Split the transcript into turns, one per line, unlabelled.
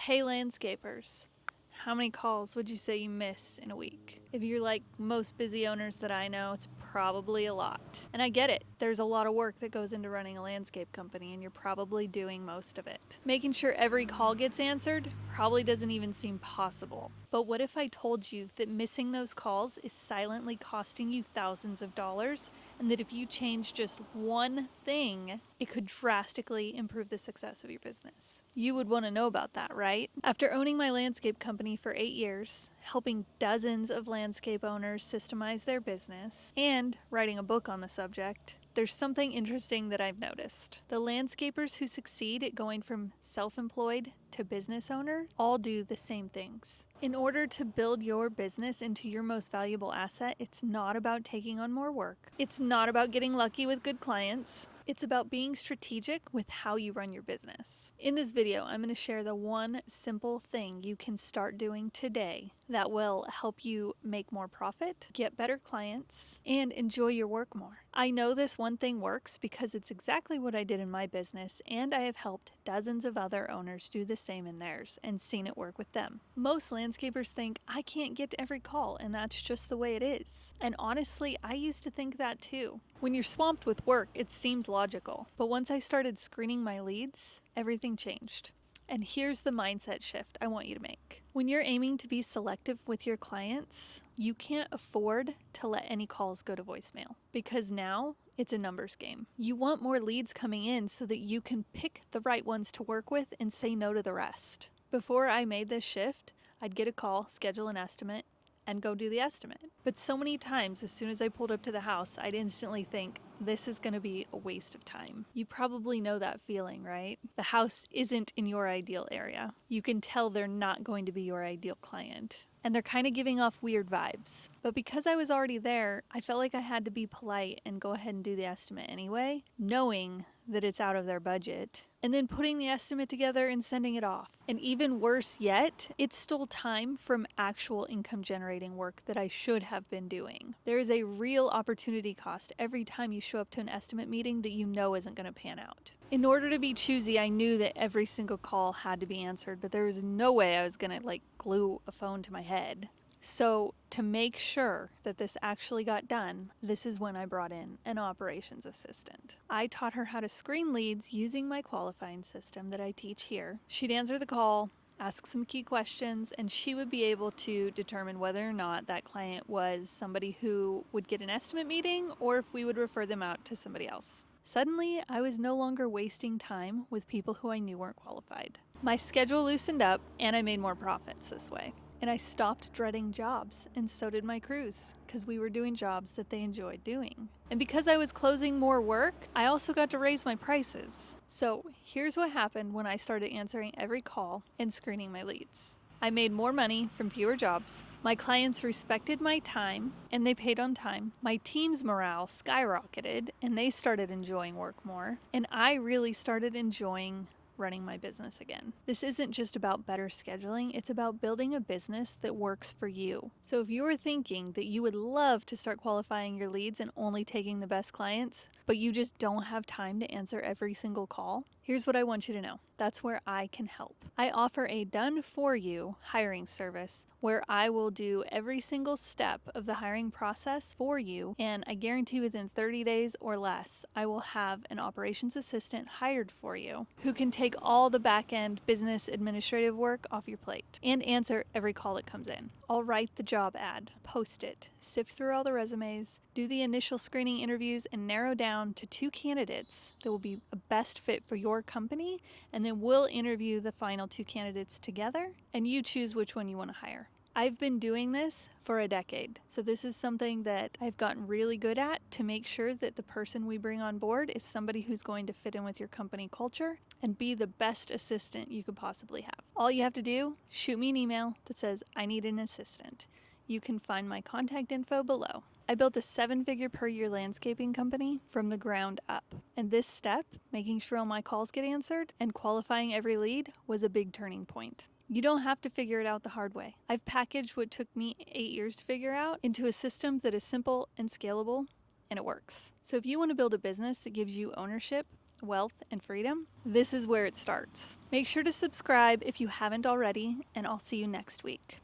Hey landscapers, how many calls would you say you miss in a week? If you're like most busy owners that I know, it's probably a lot. And I get it. There's a lot of work that goes into running a landscape company, and you're probably doing most of it. Making sure every call gets answered probably doesn't even seem possible. But what if I told you that missing those calls is silently costing you thousands of dollars, and that if you change just one thing, it could drastically improve the success of your business? You would want to know about that, right? After owning my landscape company for 8 years, helping dozens of landscape owners systemize their business, and writing a book on the subject, there's something interesting that I've noticed. The landscapers who succeed at going from self-employed to business owner all do the same things. In order to build your business into your most valuable asset, it's not about taking on more work. It's not about getting lucky with good clients. It's about being strategic with how you run your business. In this video, I'm going to share the one simple thing you can start doing today that will help you make more profit, get better clients, and enjoy your work more. I know this one thing works because it's exactly what I did in my business, and I have helped dozens of other owners do the same in theirs and seen it work with them. Most landscapers think, I can't get to every call, and that's just the way it is. And honestly, I used to think that too. When you're swamped with work, it seems logical. But once I started screening my leads, everything changed. And here's the mindset shift I want you to make. When you're aiming to be selective with your clients, you can't afford to let any calls go to voicemail, because now it's a numbers game. You want more leads coming in so that you can pick the right ones to work with and say no to the rest. Before I made this shift, I'd get a call, schedule an estimate, and go do the estimate. But so many times, as soon as I pulled up to the house, I'd instantly think, this is going to be a waste of time. You probably know that feeling, right? The house isn't in your ideal area. You can tell they're not going to be your ideal client. And they're kind of giving off weird vibes. But because I was already there, I felt like I had to be polite and go ahead and do the estimate anyway, knowing that it's out of their budget, and then putting the estimate together and sending it off. And even worse yet, it stole time from actual income generating work that I should have been doing. There is a real opportunity cost every time you show up to an estimate meeting that you know isn't going to pan out. In order to be choosy, I knew that every single call had to be answered, but there was no way I was going to glue a phone to my head. So to make sure that this actually got done, this is when I brought in an operations assistant. I taught her how to screen leads using my qualifying system that I teach here. She'd answer the call, ask some key questions, and she would be able to determine whether or not that client was somebody who would get an estimate meeting or if we would refer them out to somebody else. Suddenly, I was no longer wasting time with people who I knew weren't qualified. My schedule loosened up, and I made more profits this way. And I stopped dreading jobs, and so did my crews, because we were doing jobs that they enjoyed doing. And because I was closing more work, I also got to raise my prices. So here's what happened when I started answering every call and screening my leads. I made more money from fewer jobs. My clients respected my time, and they paid on time. My team's morale skyrocketed, and they started enjoying work more. And I really started enjoying running my business again. This isn't just about better scheduling, it's about building a business that works for you. So if you're thinking that you would love to start qualifying your leads and only taking the best clients, but you just don't have time to answer every single call, here's what I want you to know. That's where I can help. I offer a done-for-you hiring service where I will do every single step of the hiring process for you, and I guarantee within 30 days or less, I will have an operations assistant hired for you who can take all the back-end business administrative work off your plate and answer every call that comes in. I'll write the job ad, post it, sift through all the resumes, do the initial screening interviews, and narrow down to 2 candidates that will be a best fit for your company, and then we'll interview the final 2 candidates together, and you choose which one you want to hire. I've been doing this for a decade, so this is something that I've gotten really good at to make sure that the person we bring on board is somebody who's going to fit in with your company culture and be the best assistant you could possibly have. All you have to do, shoot me an email that says, I need an assistant. You can find my contact info below. I built a 7-figure per year landscaping company from the ground up. And this step, making sure all my calls get answered and qualifying every lead, was a big turning point. You don't have to figure it out the hard way. I've packaged what took me 8 years to figure out into a system that is simple and scalable, and it works. So if you want to build a business that gives you ownership, wealth, and freedom, this is where it starts. Make sure to subscribe if you haven't already, and I'll see you next week.